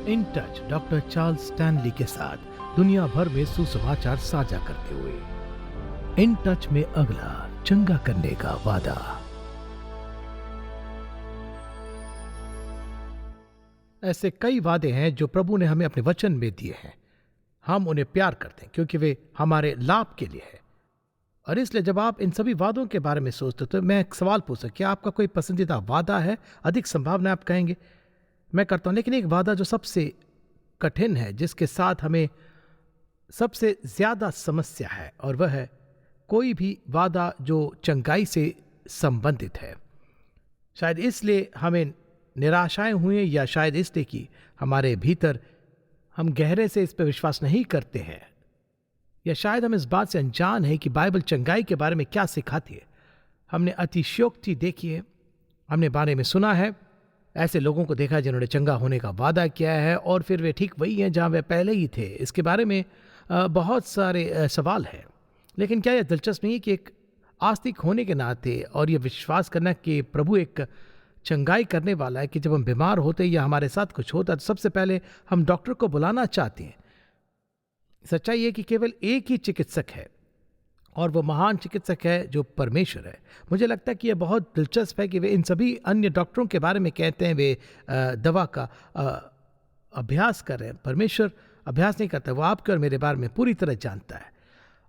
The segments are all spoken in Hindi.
In touch doctor Charles Stanley के साथ दुनिया भर में सुसमाचार साझा करते हुए। इन टच में अगला, चंगा करने का वादा। ऐसे कई वादे हैं जो प्रभु ने हमें अपने वचन में दिए हैं। हम उन्हें प्यार करते हैं क्योंकि वे हमारे लाभ के लिए है। और इसलिए जब आप इन सभी वादों के बारे में सोचते हो तो मैं एक सवाल पूछ सकता, क्या आपका कोई पसंदीदा वादा है? अधिक संभावना आप कहेंगे मैं करता हूं, लेकिन एक वादा जो सबसे कठिन है, जिसके साथ हमें सबसे ज्यादा समस्या है, और वह है कोई भी वादा जो चंगाई से संबंधित है। शायद इसलिए हमें निराशाएं हुई, या शायद इसलिए कि हमारे भीतर हम गहरे से इस पर विश्वास नहीं करते हैं, या शायद हम इस बात से अनजान हैं कि बाइबल चंगाई के बारे में क्या सिखाती है। हमने अतिशयोक्ति देखी है, हमने बारे में सुना है, ऐसे लोगों को देखा जिन्होंने चंगा होने का वादा किया है और फिर वे ठीक वही हैं जहां वे पहले ही थे। इसके बारे में बहुत सारे सवाल हैं, लेकिन क्या यह दिलचस्प नहीं है कि एक आस्तिक होने के नाते और यह विश्वास करना कि प्रभु एक चंगाई करने वाला है, कि जब हम बीमार होते या हमारे साथ कुछ होता तो सबसे पहले हम डॉक्टर को बुलाना चाहते हैं। सच्चाई है कि केवल एक ही चिकित्सक है, और वो महान चिकित्सक है जो परमेश्वर है। मुझे लगता है कि यह बहुत दिलचस्प है कि वे इन सभी अन्य डॉक्टरों के बारे में कहते हैं वे दवा का अभ्यास कर रहे हैं। परमेश्वर अभ्यास नहीं करता, वो आपके और मेरे बारे में पूरी तरह जानता है।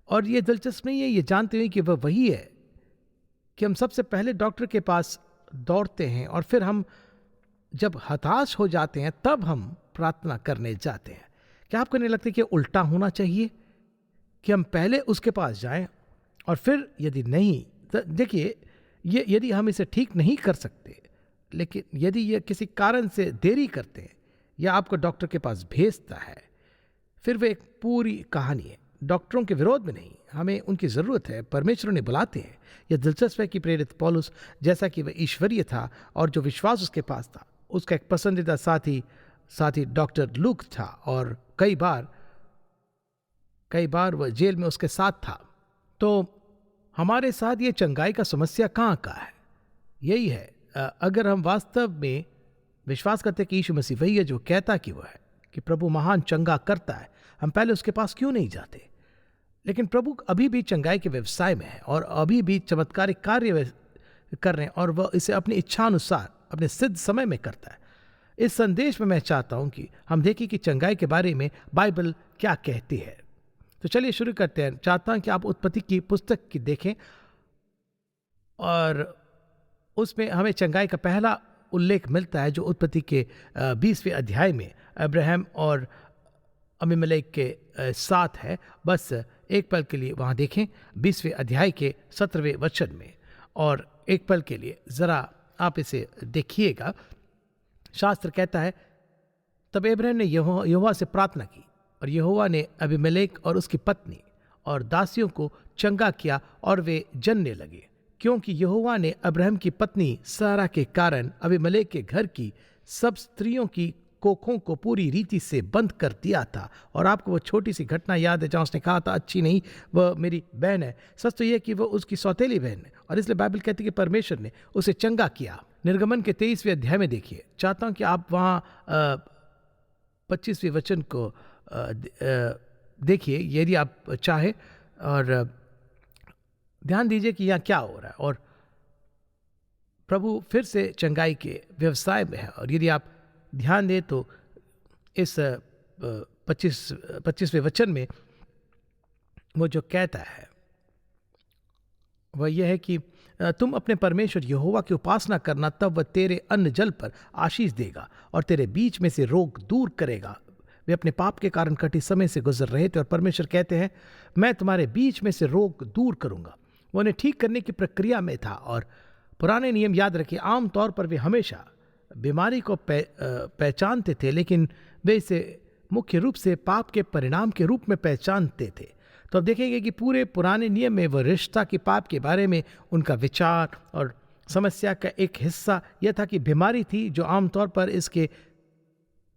और ये दिलचस्प नहीं है, ये जानते हुए कि वह वही है कि हम सबसे पहले डॉक्टर के पास दौड़ते हैं, और फिर हम जब हताश हो जाते हैं तब हम प्रार्थना करने जाते हैं। क्या आपको नहीं लगता कि उल्टा होना चाहिए, कि हम पहले उसके पास जाएं और फिर यदि नहीं तो देखिए, ये यदि हम इसे ठीक नहीं कर सकते, लेकिन यदि ये किसी कारण से देरी करते हैं या आपको डॉक्टर के पास भेजता है, फिर वह एक पूरी कहानी है। डॉक्टरों के विरोध में नहीं, हमें उनकी ज़रूरत है, परमेश्वर ने बुलाते हैं। यह दिलचस्प है कि प्रेरित पौलुस, जैसा कि वह ईश्वरीय था और जो विश्वास उसके पास था, उसका एक पसंदीदा साथी डॉक्टर लूक था, और कई बार वह जेल में उसके साथ था। तो हमारे साथ ये चंगाई का समस्या कहाँ का है? यही है, अगर हम वास्तव में विश्वास करते हैं कि यीशु मसीह वही है जो कहता कि वह है, कि प्रभु महान चंगा करता है, हम पहले उसके पास क्यों नहीं जाते? लेकिन प्रभु अभी भी चंगाई के व्यवसाय में है, और अभी भी चमत्कारिक कार्य कर रहे हैं, और वह इसे अपनी इच्छानुसार अपने सिद्ध समय में करता है। इस संदेश में मैं चाहता हूं कि हम देखें कि चंगाई के बारे में बाइबल क्या कहती है। तो चलिए शुरू करते हैं। चाहता हूं कि आप उत्पत्ति की पुस्तक की देखें, और उसमें हमें चंगाई का पहला उल्लेख मिलता है जो उत्पत्ति के 20वें अध्याय में अब्राहम और अबीमेलेक के साथ है। बस एक पल के लिए वहां देखें 20वें अध्याय के 17वें वचन में, और एक पल के लिए जरा आप इसे देखिएगा। शास्त्र कहता है, तब अब्राहम ने यहोवा से प्रार्थना की, और यहोवा ने अबीमेलेक और उसकी पत्नी और दासियों को चंगा किया, और वे जनने लगे, क्योंकि यहोवा ने अब्राहम की पत्नी सारा के कारण अबीमेलेक के घर की सब स्त्रियों की कोखों को पूरी रीति से बंद कर दिया था। और आपको वो छोटी सी घटना याद है जहाँ उसने कहा था, अच्छी नहीं, वह मेरी बहन है। सच तो यह कि वह उसकी सौतेली बहन है, और इसलिए बाइबल कहती है कि परमेश्वर ने उसे चंगा किया। निर्गमन के 23वें अध्याय में देखिए। चाहता हूँ कि आप वहाँ 25वें वचन को देखिए यदि आप चाहे, और ध्यान दीजिए कि यहाँ क्या हो रहा है। और प्रभु फिर से चंगाई के व्यवसाय में है, और यदि आप ध्यान दें तो इस 25वें वचन में वो जो कहता है वह यह है कि तुम अपने परमेश्वर यहोवा की उपासना करना, तब वह तेरे अन्न जल पर आशीष देगा और तेरे बीच में से रोग दूर करेगा। वे अपने पाप के कारण कठिन समय से गुजर रहे थे, और परमेश्वर कहते हैं, मैं तुम्हारे बीच में से रोग दूर करूंगा। वो उन्हें ठीक करने की प्रक्रिया में था। और पुराने नियम याद रखिए, आमतौर पर वे हमेशा बीमारी को पहचानते थे, लेकिन वे इसे मुख्य रूप से पाप के परिणाम के रूप में पहचानते थे। तो अब देखेंगे कि पूरे पुराने नियम में वह रिश्ता की पाप के बारे में उनका विचार और समस्या का एक हिस्सा यह था कि बीमारी थी जो आमतौर पर इसके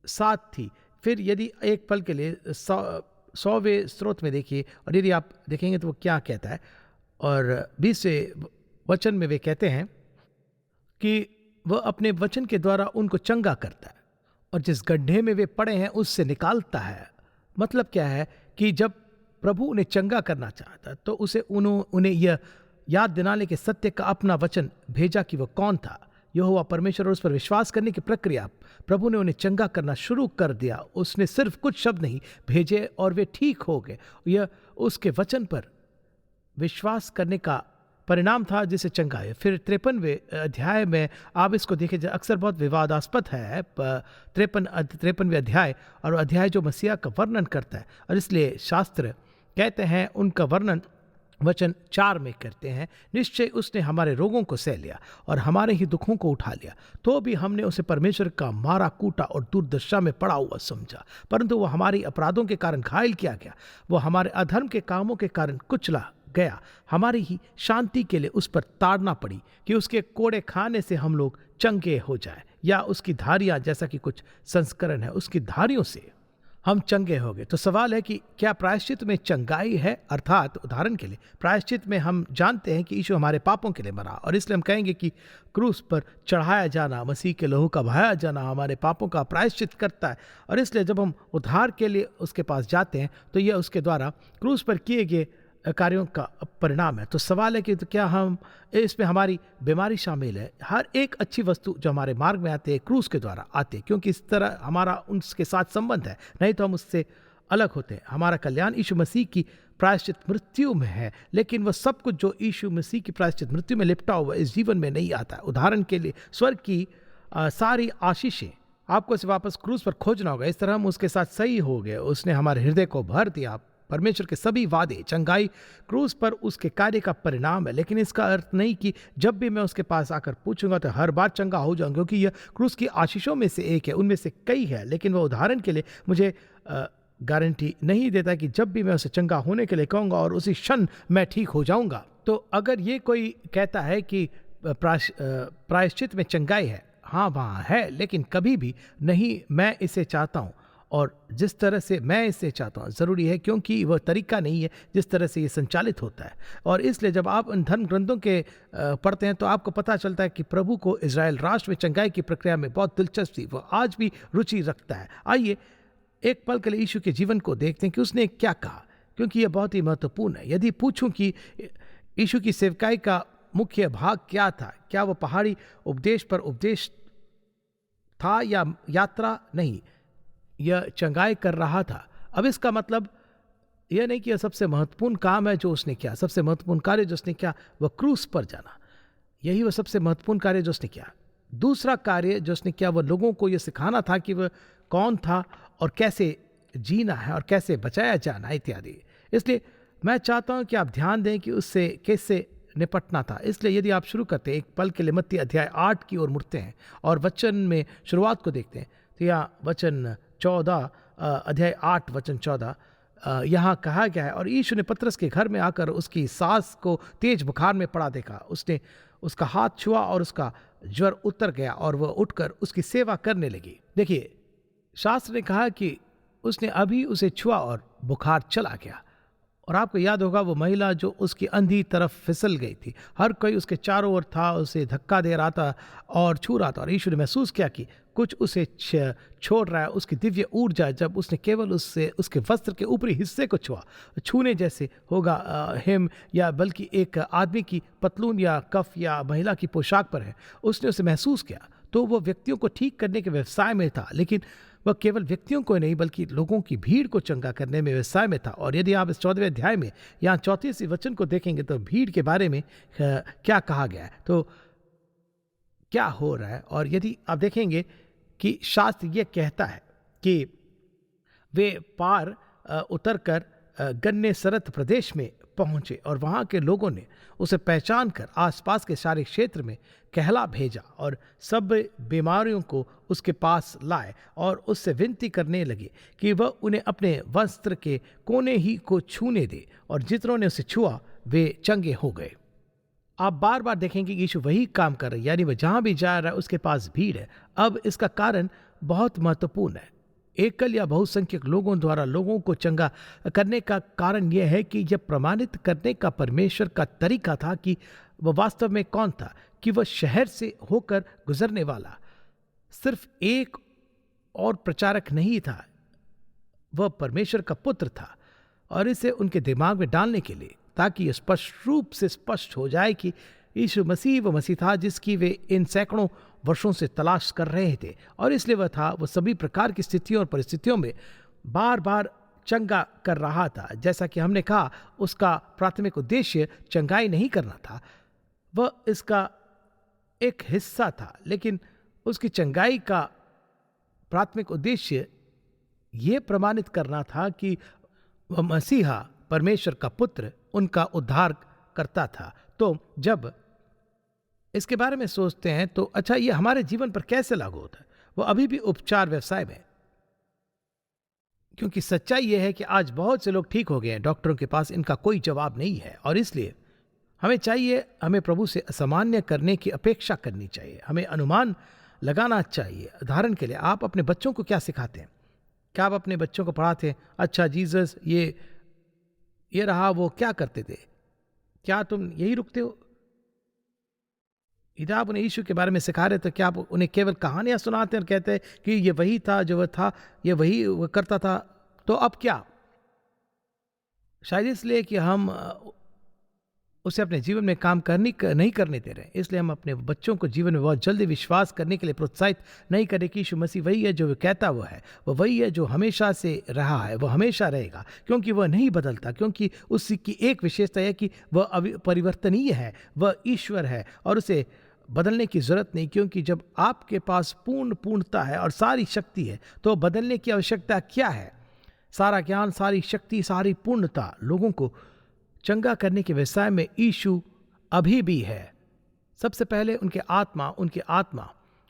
साथ थी। फिर यदि एक पल के लिए 100वें स्रोत में देखिए, और यदि आप देखेंगे तो वो क्या कहता है, और 20वें वचन में वे कहते हैं कि वह अपने वचन के द्वारा उनको चंगा करता है, और जिस गड्ढे में वे पड़े हैं उससे निकालता है। मतलब क्या है कि जब प्रभु उन्हें चंगा करना चाहता तो उन्हें यह याद दिलाने के सत्य का अपना वचन भेजा कि वह कौन था, यहोवा परमेश्वर, और उस पर विश्वास करने की प्रक्रिया। प्रभु ने उन्हें चंगा करना शुरू कर दिया। उसने सिर्फ कुछ शब्द नहीं भेजे और वे ठीक हो गए। यह उसके वचन पर विश्वास करने का परिणाम था जिसे चंगा है। फिर 53वें अध्याय में आप इसको देखें, अक्सर बहुत विवादास्पद है 53वें अध्याय, और अध्याय जो मसीहा का वर्णन करता है, और इसलिए शास्त्र कहते हैं उनका वर्णन वचन 4 में करते हैं, निश्चय उसने हमारे रोगों को सह लिया और हमारे ही दुखों को उठा लिया, तो भी हमने उसे परमेश्वर का मारा कूटा और दुर्दशा में पड़ा हुआ समझा। परंतु वह हमारी अपराधों के कारण घायल किया गया, वो हमारे अधर्म के कामों के कारण कुचला गया, हमारी ही शांति के लिए उस पर ताड़ना पड़ी कि उसके कोड़े खाने से हम लोग चंगे हो जाए, या उसकी धारियां, जैसा कि कुछ संस्करण है, उसकी धारियों से हम चंगे हो गए। तो सवाल है कि क्या प्रायश्चित में चंगाई है? अर्थात उदाहरण के लिए प्रायश्चित में हम जानते हैं कि यीशु हमारे पापों के लिए मरा, और इसलिए हम कहेंगे कि क्रूस पर चढ़ाया जाना, मसीह के लहू का बहाया जाना हमारे पापों का प्रायश्चित करता है। और इसलिए जब हम उद्धार के लिए उसके पास जाते हैं तो यह उसके द्वारा क्रूस पर किए गए कार्यों का परिणाम है। तो सवाल है कि तो क्या हम इसमें हमारी बीमारी शामिल है? हर एक अच्छी वस्तु जो हमारे मार्ग में आते हैं क्रूस के द्वारा आते हैं, क्योंकि इस तरह हमारा उनके साथ संबंध है, नहीं तो हम उससे अलग होते हैं। हमारा कल्याण यीशु मसीह की प्रायश्चित मृत्यु में है, लेकिन वह सब कुछ जो यीशु मसीह की प्रायश्चित मृत्यु में लिपटा हुआ इस जीवन में नहीं आता है। उदाहरण के लिए स्वर्ग की सारी आशीषें आपको इसे वापस क्रूस पर खोजना होगा। इस तरह हम उसके साथ सही हो गए, उसने हमारे हृदय को भर दिया। परमेश्वर के सभी वादे, चंगाई क्रूस पर उसके कार्य का परिणाम है, लेकिन इसका अर्थ नहीं कि जब भी मैं उसके पास आकर पूछूंगा तो हर बार चंगा हो जाऊंगा, क्योंकि यह क्रूस की आशीषों में से एक है, उनमें से कई है, लेकिन वह उदाहरण के लिए मुझे गारंटी नहीं देता कि जब भी मैं उसे चंगा होने के लिए कहूँगा और उसी क्षण मैं ठीक हो जाऊँगा। तो अगर ये कोई कहता है कि प्रायश्चित में चंगाई है, हाँ वहाँ है, लेकिन कभी भी नहीं मैं इसे चाहता हूँ और जिस तरह से मैं इसे चाहता हूँ ज़रूरी है, क्योंकि वह तरीका नहीं है जिस तरह से ये संचालित होता है। और इसलिए जब आप उन धर्म ग्रंथों के पढ़ते हैं तो आपको पता चलता है कि प्रभु को इजराइल राष्ट्र में चंगाई की प्रक्रिया में बहुत दिलचस्पी, वह आज भी रुचि रखता है। आइए एक पल के लिए यीशु के जीवन को देखते हैं कि उसने क्या कहा, क्योंकि यह बहुत ही महत्वपूर्ण है। यदि पूछूं कि यीशु की सेवकाई का मुख्य भाग क्या था, क्या वह पहाड़ी उपदेश पर उपदेश था या यात्रा? नहीं, यह चंगाई कर रहा था। अब इसका मतलब यह नहीं कि यह सबसे महत्वपूर्ण काम है जो उसने किया। सबसे महत्वपूर्ण कार्य जो उसने किया वह क्रूस पर जाना, यही वह सबसे महत्वपूर्ण कार्य जो उसने किया। दूसरा कार्य जो उसने किया वह लोगों को यह सिखाना था कि वह कौन था और कैसे जीना है और कैसे बचाया जाना इत्यादि। इसलिए मैं चाहता हूं कि आप ध्यान दें कि उससे कैसे निपटना था। इसलिए यदि आप शुरू करते हैं एक पल के लिए मत्ती अध्याय 8 की ओर मुड़ते हैं और वचन में शुरुआत को देखते हैं, तो यहाँ वचन 14 अध्याय 8 वचन 14 यहाँ कहा गया है, और यीशु ने पतरस के घर में आकर उसकी सास को तेज बुखार में पड़ा देखा। उसने उसका हाथ छुआ और उसका ज्वर उतर गया और वह उठकर उसकी सेवा करने लगी। देखिए, शास्त्र ने कहा कि उसने अभी उसे छुआ और बुखार चला गया। और आपको याद होगा वो महिला जो उसकी अंधी तरफ फिसल गई थी, हर कोई उसके चारों ओर था, उसे धक्का दे रहा था और छू रहा था, और यीशु ने महसूस किया कि कुछ उसे छोड़ रहा है। उसकी दिव्य ऊर्जा जब उसने केवल उससे उसके वस्त्र के ऊपरी हिस्से को छुआ, छूने जैसे होगा हिम या बल्कि एक आदमी की पतलून या कफ या महिला की पोशाक पर है, उसने उसे महसूस किया। तो वो व्यक्तियों को ठीक करने के व्यवसाय में था, लेकिन वह केवल व्यक्तियों को नहीं बल्कि लोगों की भीड़ को चंगा करने में व्यवसाय में था। और यदि आप इस 14वें अध्याय में यहाँ 34 वचन को देखेंगे तो भीड़ के बारे में क्या कहा गया है, तो क्या हो रहा है। और यदि आप देखेंगे कि शास्त्र ये कहता है कि वे पार उतरकर गन्नेसरत प्रदेश में पहुंचे और वहां के लोगों ने उसे पहचान कर आसपास के सारे क्षेत्र में कहला भेजा और सब बीमारियों को उसके पास लाए और उससे विनती करने लगे कि वह उन्हें अपने वस्त्र के कोने ही को छूने दे, और जितनों ने उसे छुआ वे चंगे हो गए। आप बार बार देखेंगे कि यीशु वही काम कर रहे हैं, यानी वह जहां भी जा रहा है उसके पास भीड़ है। अब इसका कारण बहुत महत्वपूर्ण है। एकल या बहुसंख्यक लोगों द्वारा लोगों को चंगा करने का कारण यह है कि यह प्रमाणित करने का परमेश्वर का तरीका था कि वह वास्तव में कौन था, कि वह शहर से होकर गुजरने वाला सिर्फ एक और प्रचारक नहीं था, वह परमेश्वर का पुत्र था। और इसे उनके दिमाग में डालने के लिए, ताकि यह स्पष्ट रूप से स्पष्ट हो जाए कि यीशु मसीह वो मसीह था जिसकी वे इन सैकड़ों वर्षों से तलाश कर रहे थे। और इसलिए वह था, वो सभी प्रकार की स्थितियों और परिस्थितियों में बार बार चंगा कर रहा था। जैसा कि हमने कहा, उसका प्राथमिक उद्देश्य चंगाई नहीं करना था, वह इसका एक हिस्सा था, लेकिन उसकी चंगाई का प्राथमिक उद्देश्य यह प्रमाणित करना था कि वह मसीहा परमेश्वर का पुत्र उनका उद्धार करता था। तो जब इसके बारे में सोचते हैं तो अच्छा, ये हमारे जीवन पर कैसे लागू होता है? वो अभी भी उपचार व्यवसाय में, क्योंकि सच्चाई यह है कि आज बहुत से लोग ठीक हो गए हैं, डॉक्टरों के पास इनका कोई जवाब नहीं है। और इसलिए हमें चाहिए, हमें प्रभु से असामान्य करने की अपेक्षा करनी चाहिए, हमें अनुमान लगाना चाहिए। उदाहरण के लिए, आप अपने बच्चों को क्या सिखाते हैं? क्या आप अपने बच्चों को पढ़ाते हैं, अच्छा जीसस ये रहा, वो क्या करते थे, क्या तुम यही रुकते हो? यदि आप उन्हें यीशु के बारे में सिखा रहे तो क्या आप उन्हें केवल कहानियां सुनाते हैं और कहते हैं कि ये वही था जो वह था, ये वही वह करता था? तो अब क्या? शायद इसलिए कि हम उसे अपने जीवन में काम नहीं करने दे रहे हैं, इसलिए हम अपने बच्चों को जीवन में बहुत जल्दी विश्वास करने के लिए प्रोत्साहित नहीं करें कि यीशु मसीह वही है जो वह कहता वो है, वह वही है जो हमेशा से रहा है, वह हमेशा रहेगा, क्योंकि वह नहीं बदलता, क्योंकि उसकी एक विशेषता है कि वह परिवर्तनीय है, वह ईश्वर है और उसे बदलने की जरूरत नहीं। क्योंकि जब आपके पास पूर्णता है और सारी शक्ति है तो बदलने की आवश्यकता क्या है? सारा ज्ञान, सारी शक्ति, सारी पूर्णता, लोगों को चंगा करने के व्यवसाय में यीशु अभी भी है। सबसे पहले उनकी आत्मा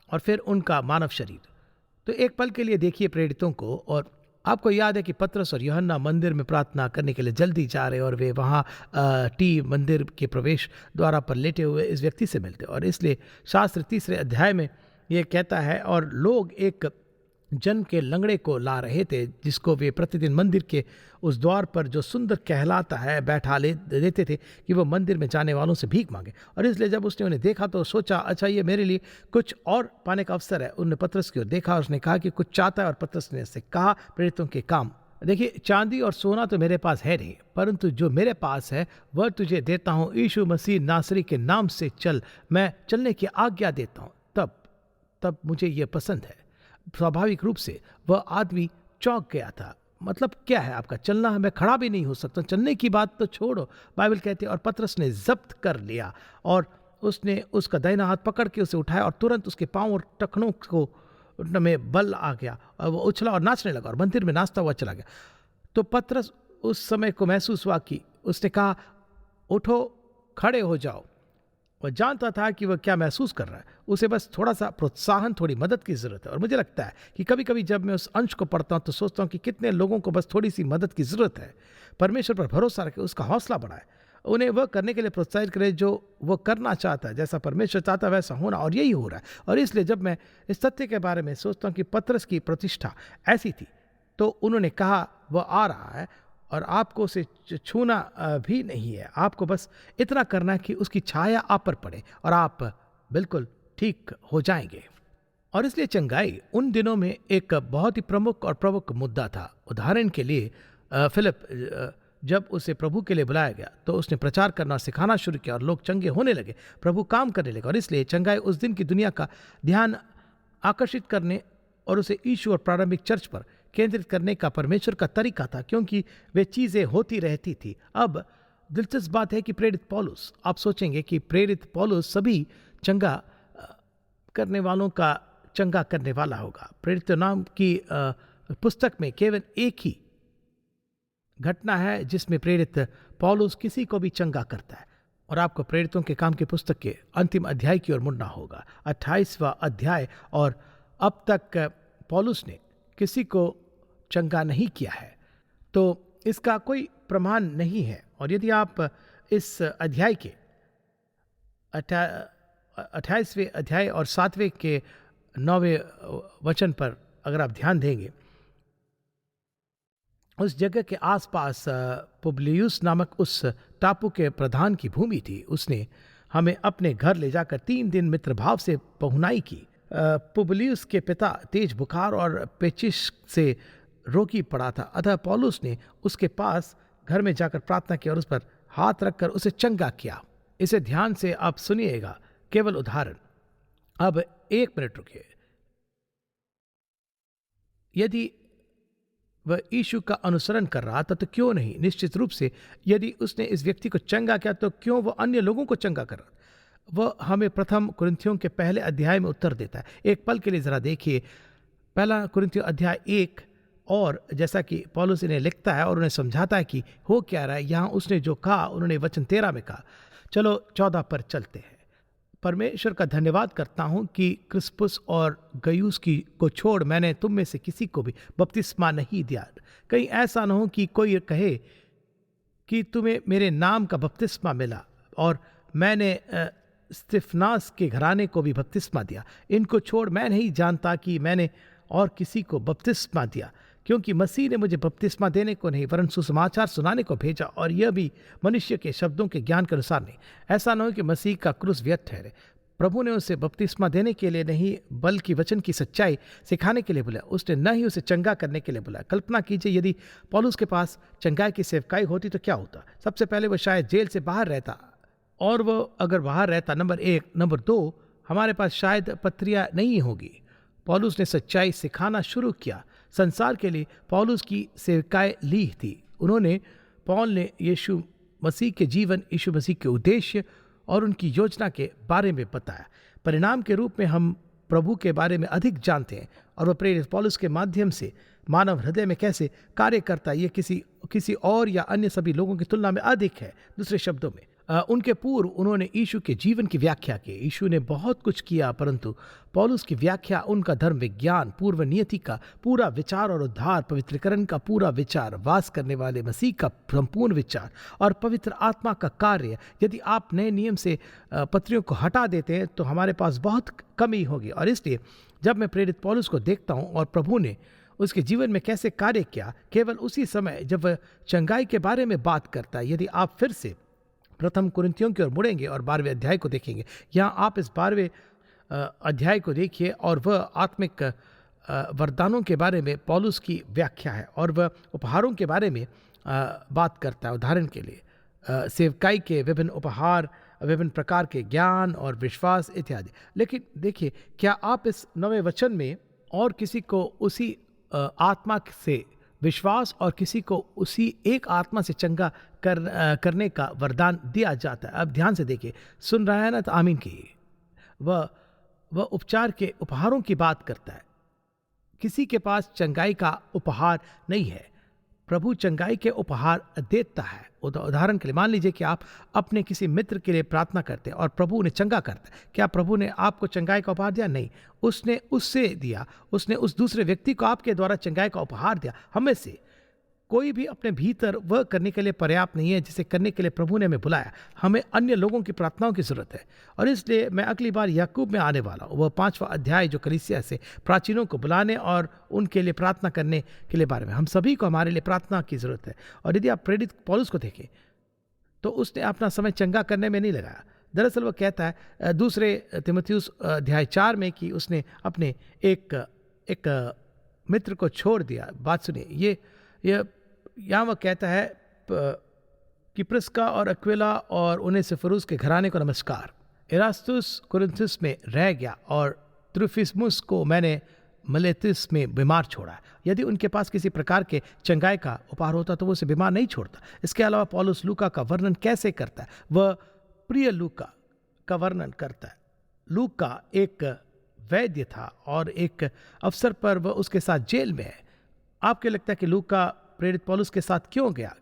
और फिर उनका मानव शरीर। तो एक पल के लिए देखिए प्रेरितों को, और आपको याद है कि पतरस और यूहन्ना मंदिर में प्रार्थना करने के लिए जल्दी जा रहे और वे वहाँ मंदिर के प्रवेश द्वार पर लेटे हुए इस व्यक्ति से मिलते। और इसलिए शास्त्र 3 अध्याय में ये कहता है, और लोग एक जन के लंगड़े को ला रहे थे, जिसको वे प्रतिदिन मंदिर के उस द्वार पर जो सुंदर कहलाता है बैठा देते थे कि वो मंदिर में जाने वालों से भीख मांगे। और इसलिए जब उसने उन्हें देखा तो सोचा, अच्छा ये मेरे लिए कुछ और पाने का अवसर है। उन्होंने पतरस की ओर देखा और उसने कहा कि कुछ चाहता है। और पतरस ने उससे कहा, प्रेरितों के काम, देखिए चांदी और सोना तो मेरे पास है नहीं, परंतु जो मेरे पास है वह तुझे देता हूँ। यीशु मसीह नासरी के नाम से चल, मैं चलने की आज्ञा देता हूँ। तब मुझे यह पसंद है। स्वाभाविक रूप से वह आदमी चौंक गया था। मतलब क्या है आपका चलना? मैं खड़ा भी नहीं हो सकता, चलने की बात तो छोड़ो, बाइबल कहती है। और पतरस ने जब्त कर लिया और उसने उसका दाहिना हाथ पकड़ के उसे उठाया और तुरंत उसके पांव और टखनों को में बल आ गया और वो उछला और नाचने लगा और मंदिर में नाचता हुआ चला गया। तो पतरस उस समय को महसूस हुआ कि उसने कहा, उठो, खड़े हो जाओ। वह जानता था कि वह क्या महसूस कर रहा है, उसे बस थोड़ा सा प्रोत्साहन, थोड़ी मदद की जरूरत है। और मुझे लगता है कि कभी कभी जब मैं उस अंश को पढ़ता हूं तो सोचता हूं कि कितने लोगों को बस थोड़ी सी मदद की जरूरत है। परमेश्वर पर भरोसा रखें, उसका हौसला बढ़ाए, उन्हें वह करने के लिए प्रोत्साहित करें जो वह करना चाहता है, जैसा परमेश्वर चाहता है वैसा होना, और यही हो रहा है। और इसलिए जब मैं इस तथ्य के बारे में सोचता हूँ कि पतरस की प्रतिष्ठा ऐसी थी, तो उन्होंने कहा वह आ रहा है और आपको उसे छूना भी नहीं है, आपको बस इतना करना है कि उसकी छाया आप पर पड़े और आप बिल्कुल ठीक हो जाएंगे। और इसलिए चंगाई उन दिनों में एक बहुत ही प्रमुख मुद्दा था। उदाहरण के लिए फिलिप, जब उसे प्रभु के लिए बुलाया गया तो उसने प्रचार करना और सिखाना शुरू किया और लोग चंगे होने लगे, प्रभु काम करने लगे। और इसलिए चंगाई उस दिन की दुनिया का ध्यान आकर्षित करने और उसे यीशु और प्रारंभिक चर्च पर केंद्रित करने का परमेश्वर का तरीका था, क्योंकि वे चीजें होती रहती थी। अब दिलचस्प बात है कि प्रेरित पौलुस, आप सोचेंगे कि प्रेरित पौलुस सभी चंगा करने वालों का चंगा करने वाला होगा। प्रेरित नाम की पुस्तक में केवल एक ही घटना है जिसमें प्रेरित पौलुस किसी को भी चंगा करता है। और आपको प्रेरितों के काम की पुस्तक के अंतिम अध्याय की ओर मुड़ना होगा, 28वां अध्याय। और अब तक पौलुस ने किसी को चंगा नहीं किया है, तो इसका कोई प्रमाण नहीं है। और यदि आप इस अध्याय के 28वें अध्याय और 7वें के 9वें वचन पर अगर आप ध्यान देंगे, उस जगह के आसपास पुबलियुस नामक उस टापू के प्रधान की भूमि थी। उसने हमें अपने घर ले जाकर 3 दिन मित्रभाव से पहुनाई की। पुबलियुस के पिता तेज बुखार और पेचिश से रोगी पड़ा था, अतः पौलुस ने उसके पास घर में जाकर प्रार्थना की और उस पर हाथ रखकर उसे चंगा किया। इसे ध्यान से आप सुनिएगा, केवल उदाहरण। अब 1 मिनट रुकिए। यदि वह यीशु का अनुसरण कर रहा था तो क्यों नहीं, निश्चित रूप से यदि उसने इस व्यक्ति को चंगा किया तो क्यों वह अन्य लोगों को चंगा कर रहा। वह हमें प्रथम कुरिन्थियों के पहले अध्याय में उत्तर देता है। एक पल के लिए जरा देखिए, पहला कुरिन्थियों अध्याय 1, और जैसा कि पौलुस इन्हें लिखता है और उन्हें समझाता है कि हो क्या रहा है। यहाँ उसने जो कहा उन्होंने वचन 13 में कहा। चलो 14 पर चलते हैं। परमेश्वर का धन्यवाद करता हूँ कि क्रिस्पुस और गयुस की को छोड़ मैंने तुम में से किसी को भी बपतिस्मा नहीं दिया। कहीं ऐसा न हो कि कोई कहे कि तुम्हें मेरे नाम का बपतिस्मा मिला और मैंने स्तिफनास के घराने को भी बपतिस्मा दिया। इनको छोड़ मैं नहीं जानता कि मैंने और किसी को बपतिस्मा दिया, क्योंकि मसीह ने मुझे बपतिस्मा देने को नहीं वरन सुसमाचार सुनाने को भेजा, और यह भी मनुष्य के शब्दों के ज्ञान के अनुसार नहीं। ऐसा न हो कि मसीह का क्रूस व्यर्थ ठहरे। प्रभु ने उसे बपतिस्मा देने के लिए नहीं बल्कि वचन की सच्चाई सिखाने के लिए बुलाया। उसने न ही उसे चंगा करने के लिए बुलाया। कल्पना कीजिए यदि पौलुस के पास चंगाई की सेवकाई होती तो क्या होता। सबसे पहले वह शायद जेल से बाहर रहता, और वह अगर बाहर रहता, नंबर 1, नंबर 2, हमारे पास शायद पत्रियां नहीं होगी। पौलुस ने सच्चाई सिखाना शुरू किया। संसार के लिए पौलुस की सेवकाई ली थी। पौल ने यीशु मसीह के जीवन, यीशु मसीह के उद्देश्य और उनकी योजना के बारे में बताया। परिणाम के रूप में हम प्रभु के बारे में अधिक जानते हैं, और वह प्रेरित पौलुस के माध्यम से मानव हृदय में कैसे कार्य करता है, ये किसी और या अन्य सभी लोगों की तुलना में अधिक है। दूसरे शब्दों में उनके पूर्व उन्होंने यीशु के जीवन की व्याख्या की। यीशु ने बहुत कुछ किया, परंतु पौलुस की व्याख्या उनका धर्म विज्ञान, पूर्व नियति का पूरा विचार और उद्धार, पवित्रीकरण का पूरा विचार, वास करने वाले मसीह का संपूर्ण विचार और पवित्र आत्मा का कार्य। यदि आप नए नियम से पत्रियों को हटा देते हैं तो हमारे पास बहुत कमी होगी। और इसलिए जब मैं प्रेरित पौलुस को देखता हूँ और प्रभु ने उसके जीवन में कैसे कार्य किया, केवल उसी समय जब वह चंगाई के बारे में बात करता है। यदि आप फिर से प्रथम कुरिन्थियों की ओर मुड़ेंगे और 12वें अध्याय को देखेंगे, यहाँ आप इस 12वें अध्याय को देखिए, और वह आत्मिक वरदानों के बारे में पौलुस की व्याख्या है, और वह उपहारों के बारे में बात करता है। उदाहरण के लिए सेवकाई के विभिन्न उपहार, विभिन्न प्रकार के ज्ञान और विश्वास इत्यादि। लेकिन देखिए, क्या आप इस 9वें वचन में और किसी को उसी आत्मा से विश्वास और किसी को उसी एक आत्मा से चंगा करने का वरदान दिया जाता है। अब ध्यान से देखिए, सुन रहा है ना, तो आमीन कहिए। वह उपचार के उपहारों की बात करता है। किसी के पास चंगाई का उपहार नहीं है। प्रभु चंगाई के उपहार देता है। उदाहरण के लिए मान लीजिए कि आप अपने किसी मित्र के लिए प्रार्थना करते हैं और प्रभु उन्हें चंगा करता है। क्या प्रभु ने आपको चंगाई का उपहार दिया? नहीं, उसने उससे दिया। उसने उस दूसरे व्यक्ति को आपके द्वारा चंगाई का उपहार दिया। हमें से कोई भी अपने भीतर वह करने के लिए पर्याप्त नहीं है जिसे करने के लिए प्रभु ने हमें बुलाया। हमें अन्य लोगों की प्रार्थनाओं की जरूरत है। और इसलिए मैं अगली बार याकूब में आने वाला हूँ, वह 5वां अध्याय जो कलीसिया से प्राचीनों को बुलाने और उनके लिए प्रार्थना करने के लिए बारे में। हम सभी को हमारे लिए प्रार्थना की जरूरत है। और यदि आप प्रेरित पौलुस को देखें तो उसने अपना समय चंगा करने में नहीं लगाया। दरअसल वह कहता है 2 तीमुथियुस अध्याय 4 में कि उसने अपने एक मित्र को छोड़ दिया। बात सुनिए, ये यहाँ वह कहता है कि प्रिस्का और अक्विला और उनेसिफुरुस के घराने को नमस्कार। इरास्तुस कुरिन्थुस में रह गया और त्रुफिमुस को मैंने मिलेतुस में बीमार छोड़ा। यदि उनके पास किसी प्रकार के चंगाई का उपहार होता तो वो उसे बीमार नहीं छोड़ता। इसके अलावा पौलुस लूका का वर्णन कैसे करता है? वह प्रिय लूका का वर्णन करता है। लूका एक वैद्य था और एक अवसर पर वह उसके साथ जेल में है। आपको लगता है कि लूका प्रेरित पौलुस के साथ क्यों गया?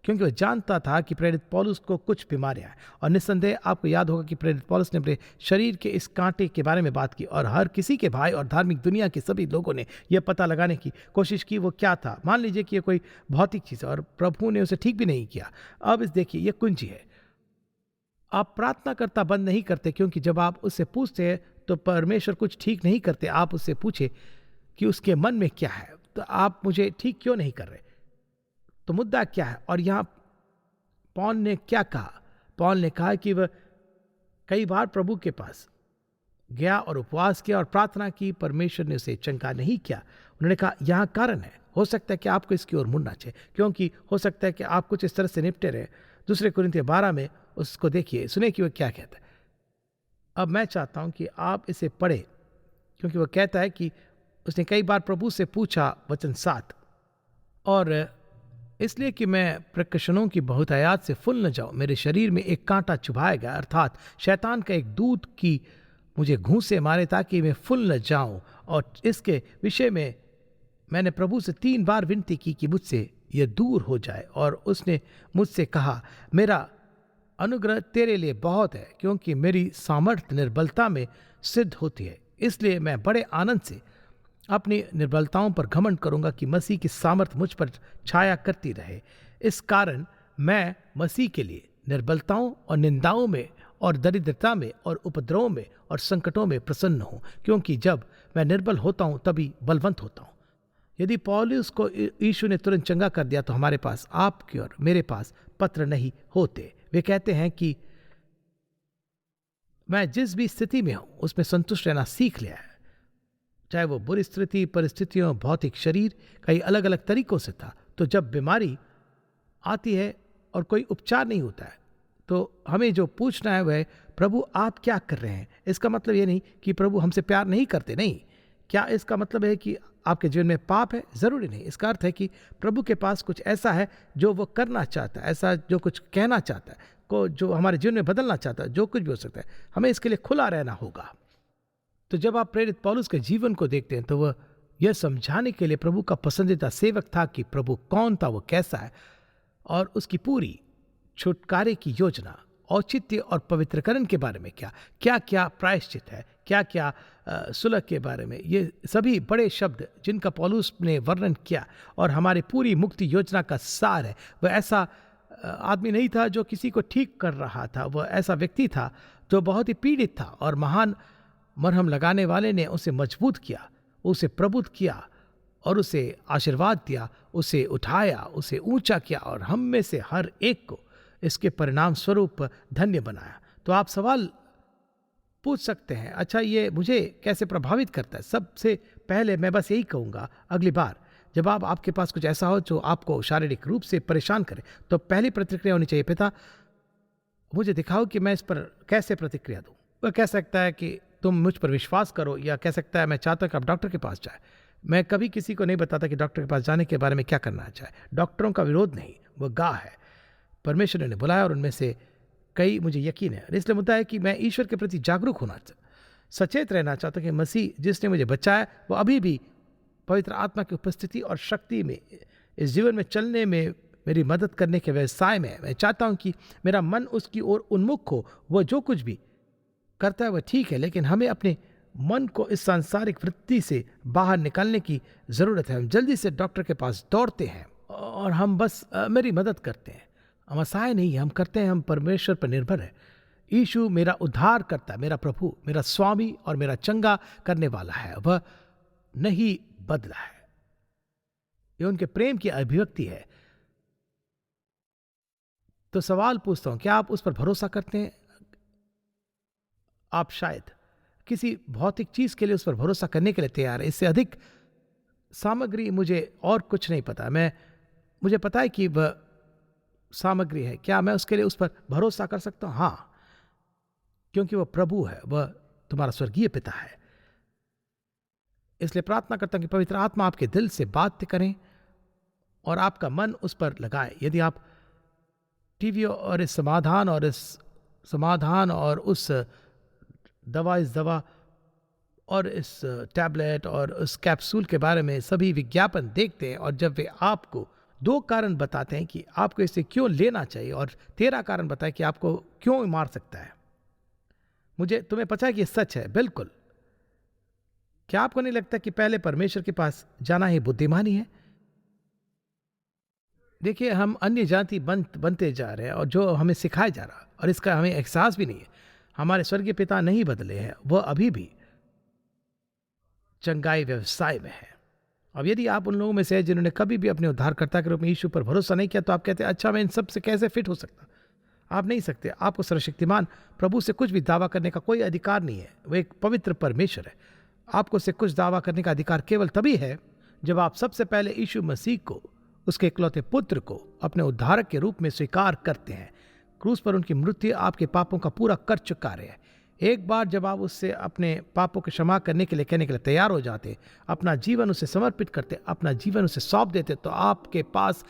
क्योंकि वह जानता था कि प्रेरित पौलुस को कुछ बीमारियां हैं। और निस्संदेह आपको याद होगा कि प्रेरित पौलुस ने अपने शरीर के इस कांटे के बारे में बात की, और हर किसी के भाई और धार्मिक दुनिया के सभी लोगों ने यह पता लगाने की कोशिश की वो क्या था। मान लीजिए कि यह कोई भौतिक चीज़ है और प्रभु ने उसे ठीक भी नहीं किया। अब इस देखिए, यह कुंजी है। आप प्रार्थना करता बंद नहीं करते, क्योंकि जब आप उससे पूछते हैं तो परमेश्वर कुछ ठीक नहीं करते। आप उससे पूछे कि उसके मन में क्या है, तो आप मुझे ठीक क्यों नहीं कर रहे, तो मुद्दा क्या है। और यहाँ पौल ने क्या कहा? पौल ने कहा कि वह कई बार प्रभु के पास गया और उपवास किया और प्रार्थना की, परमेश्वर ने उसे चंगा नहीं किया। उन्होंने कहा यहाँ कारण है, हो सकता है कि आपको इसकी ओर मुड़ना चाहिए, क्योंकि हो सकता है कि आप कुछ इस तरह से निपटे रहे। दूसरे कुरिन्थियों 12 में उसको देखिए, सुनिए कि वो क्या कहता है। अब मैं चाहता हूं कि आप इसे पढ़े, क्योंकि वो कहता है कि उसने कई बार प्रभु से पूछा, वचन 7, और इसलिए कि मैं प्रकर्षणों की बहुतायात से फुल न जाऊं, मेरे शरीर में एक कांटा चुभाया गया, अर्थात शैतान का एक दूत की मुझे घूंसे मारे ताकि मैं फुल न जाऊं। और इसके विषय में मैंने प्रभु से 3 बार विनती की कि मुझसे यह दूर हो जाए, और उसने मुझसे कहा, मेरा अनुग्रह तेरे लिए बहुत है, क्योंकि मेरी सामर्थ्य निर्बलता में सिद्ध होती है। इसलिए मैं बड़े आनंद से अपनी निर्बलताओं पर घमंड करूंगा कि मसीह की सामर्थ्य मुझ पर छाया करती रहे। इस कारण मैं मसीह के लिए निर्बलताओं और निंदाओं में और दरिद्रता में और उपद्रवों में और संकटों में प्रसन्न हूं, क्योंकि जब मैं निर्बल होता हूं तभी बलवंत होता हूं। यदि पौलुस को यीशु ने तुरंत चंगा कर दिया, तो हमारे पास, आपके और मेरे पास पत्र नहीं होते। वे कहते हैं कि मैं जिस भी स्थिति में हूं उसमें संतुष्ट रहना सीख लिया है, चाहे वो बुरी स्थिति, परिस्थितियों, भौतिक शरीर, कई अलग अलग तरीकों से था। तो जब बीमारी आती है और कोई उपचार नहीं होता है, तो हमें जो पूछना है वह, प्रभु आप क्या कर रहे हैं। इसका मतलब ये नहीं कि प्रभु हमसे प्यार नहीं करते, नहीं। क्या इसका मतलब है कि आपके जीवन में पाप है? जरूरी नहीं। इसका अर्थ है कि प्रभु के पास कुछ ऐसा है जो वो करना चाहता है, ऐसा जो कुछ कहना चाहता है, को जो हमारे जीवन में बदलना चाहता है, जो कुछ भी हो सकता है, हमें इसके लिए खुला रहना होगा। तो जब आप प्रेरित पौलुस के जीवन को देखते हैं, तो वह यह समझाने के लिए प्रभु का पसंदीदा सेवक था कि प्रभु कौन था, वो कैसा है, और उसकी पूरी छुटकारे की योजना, औचित्य और पवित्रकरण के बारे में क्या क्या क्या प्रायश्चित है, क्या क्या सुलह के बारे में, ये सभी बड़े शब्द जिनका पौलुस ने वर्णन किया और हमारी पूरी मुक्ति योजना का सार है। वह ऐसा आदमी नहीं था जो किसी को ठीक कर रहा था, वह ऐसा व्यक्ति था जो बहुत ही पीड़ित था, और महान मरहम लगाने वाले ने उसे मजबूत किया, उसे प्रबुद्ध किया और उसे आशीर्वाद दिया, उसे उठाया, उसे ऊंचा किया, और हम में से हर एक को इसके परिणाम स्वरूप धन्य बनाया। तो आप सवाल पूछ सकते हैं, अच्छा ये मुझे कैसे प्रभावित करता है? सबसे पहले मैं बस यही कहूँगा, अगली बार जब आपके पास कुछ ऐसा हो जो आपको शारीरिक रूप से परेशान करे, तो पहली प्रतिक्रिया होनी चाहिए, पिता मुझे दिखाओ कि मैं इस पर कैसे प्रतिक्रिया दूँ। वह कह सकता है कि तुम मुझ पर विश्वास करो, या कह सकता है मैं चाहता हूँ कि आप डॉक्टर के पास जाए। मैं कभी किसी को नहीं बताता कि डॉक्टर के पास जाने के बारे में क्या करना चाहिए। डॉक्टरों का विरोध नहीं, वह गाह है, परमेश्वर ने बुलाया और उनमें से कई मुझे यकीन है। इसलिए मुद्दा है कि मैं ईश्वर के प्रति जागरूक होना, सचेत रहना चाहता हूँ कि मसीह जिसने मुझे बचाया वो अभी भी पवित्र आत्मा की उपस्थिति और शक्ति में इस जीवन में चलने में मेरी मदद करने के व्यवसाय में है। मैं चाहता हूँ कि मेरा मन उसकी ओर उन्मुख हो। वह जो कुछ भी करता है वह ठीक है, लेकिन हमें अपने मन को इस सांसारिक वृत्ति से बाहर निकालने की ज़रूरत है। हम जल्दी से डॉक्टर के पास दौड़ते हैं और हम बस मेरी मदद करते हैं। हम असहाय नहीं, हम करते हैं, हम परमेश्वर पर निर्भर है। यीशु मेरा उद्धार करता है, मेरा प्रभु, मेरा स्वामी और मेरा चंगा करने वाला है। वह नहीं बदला है, यह उनके प्रेम की अभिव्यक्ति है। तो सवाल पूछता हूं, क्या आप उस पर भरोसा करते हैं? आप शायद किसी भौतिक चीज के लिए उस पर भरोसा करने के लिए तैयार है। इससे अधिक सामग्री मुझे और कुछ नहीं पता। मुझे पता है कि वह सामग्री है, क्या मैं उसके लिए उस पर भरोसा कर सकता हूं? हाँ, क्योंकि वह प्रभु है, वह तुम्हारा स्वर्गीय पिता है। इसलिए प्रार्थना करता हूं कि पवित्र आत्मा आपके दिल से बात करें और आपका मन उस पर लगाए। यदि आप टीवी और इस समाधान और उस दवा, इस दवा और इस टैबलेट और उस कैप्सूल के बारे में सभी विज्ञापन देखते हैं, और जब वे आपको 2 कारण बताते हैं कि आपको इसे क्यों लेना चाहिए और 13 कारण बताए कि आपको क्यों मार सकता है, तुम्हें पता है कि सच है? बिल्कुल। क्या आपको नहीं लगता कि पहले परमेश्वर के पास जाना ही बुद्धिमानी है? देखिए, हम अन्य जाति बनते जा रहे हैं और जो हमें सिखाया जा रहा, और इसका हमें एहसास भी नहीं है। हमारे स्वर्गीय पिता नहीं बदले हैं, वह अभी भी चंगाई व्यवसाय में है। अब यदि आप उन लोगों में से हैं जिन्होंने कभी भी अपने उद्धारकर्ता के रूप में यीशु पर भरोसा नहीं किया, तो आप कहते हैं, अच्छा मैं इन सब से कैसे फिट हो सकता? आप नहीं सकते। आपको सर्वशक्तिमान प्रभु से कुछ भी दावा करने का कोई अधिकार नहीं है। वो एक पवित्र परमेश्वर है। आपको से कुछ दावा करने का अधिकार केवल तभी है जब आप सबसे पहले यीशु मसीह को, उसके इकलौते पुत्र को अपने उद्धारक के रूप में स्वीकार करते हैं। क्रूस पर उनकी मृत्यु आपके पापों का पूरा कर चुका है। एक बार जब आप उससे अपने पापों को क्षमा करने के लिए कहने के लिए तैयार हो जाते, अपना जीवन उसे समर्पित करते, अपना जीवन उसे सौंप देते, तो आपके पास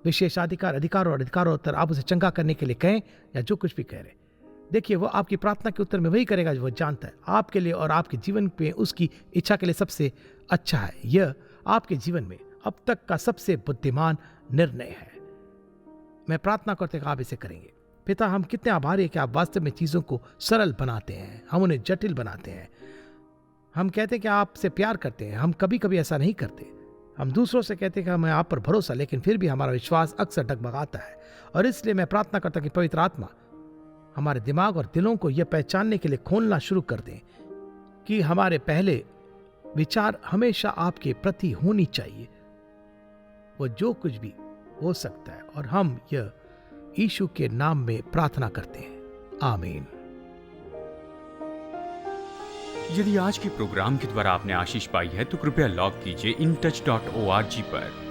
विशेषाधिकार, अधिकार होता है। आप उसे चंगा करने के लिए कहें या जो कुछ भी कह रहे, देखिए वो आपकी प्रार्थना के उत्तर में वही करेगा जो वो जानता है आपके लिए और आपके जीवन में उसकी इच्छा के लिए सबसे अच्छा है। यह आपके जीवन में अब तक का सबसे बुद्धिमान निर्णय है। मैं प्रार्थना करते हैं कि आप इसे करेंगे। पिता, हम कितने आभारी हैं कि आप वास्तव में चीज़ों को सरल बनाते हैं, हम उन्हें जटिल बनाते हैं। हम कहते हैं कि आपसे प्यार करते हैं, हम कभी कभी ऐसा नहीं करते। हम दूसरों से कहते हैं कि हमें आप पर भरोसा, लेकिन फिर भी हमारा विश्वास अक्सर डगमगाता है। और इसलिए मैं प्रार्थना करता कि पवित्र आत्मा हमारे दिमाग और दिलों को यह पहचानने के लिए खोलना शुरू कर दें कि हमारे पहले विचार हमेशा आपके प्रति होनी चाहिए। वो जो कुछ भी हो सकता है, और हम यह यीशु के नाम में प्रार्थना करते हैं, आमीन। यदि आज के प्रोग्राम के द्वारा आपने आशीष पाई है तो कृपया लॉग कीजिए intouch.org पर।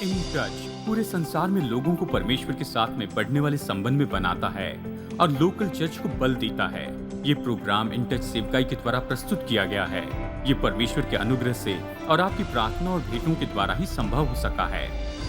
इन टच पूरे संसार में लोगों को परमेश्वर के साथ में बढ़ने वाले संबंध में बनाता है और लोकल चर्च को बल देता है। ये प्रोग्राम इन टच सेवकाई के द्वारा प्रस्तुत किया गया है। ये परमेश्वर के अनुग्रह से और आपकी प्रार्थना और भेंटों के द्वारा ही संभव हो सका है।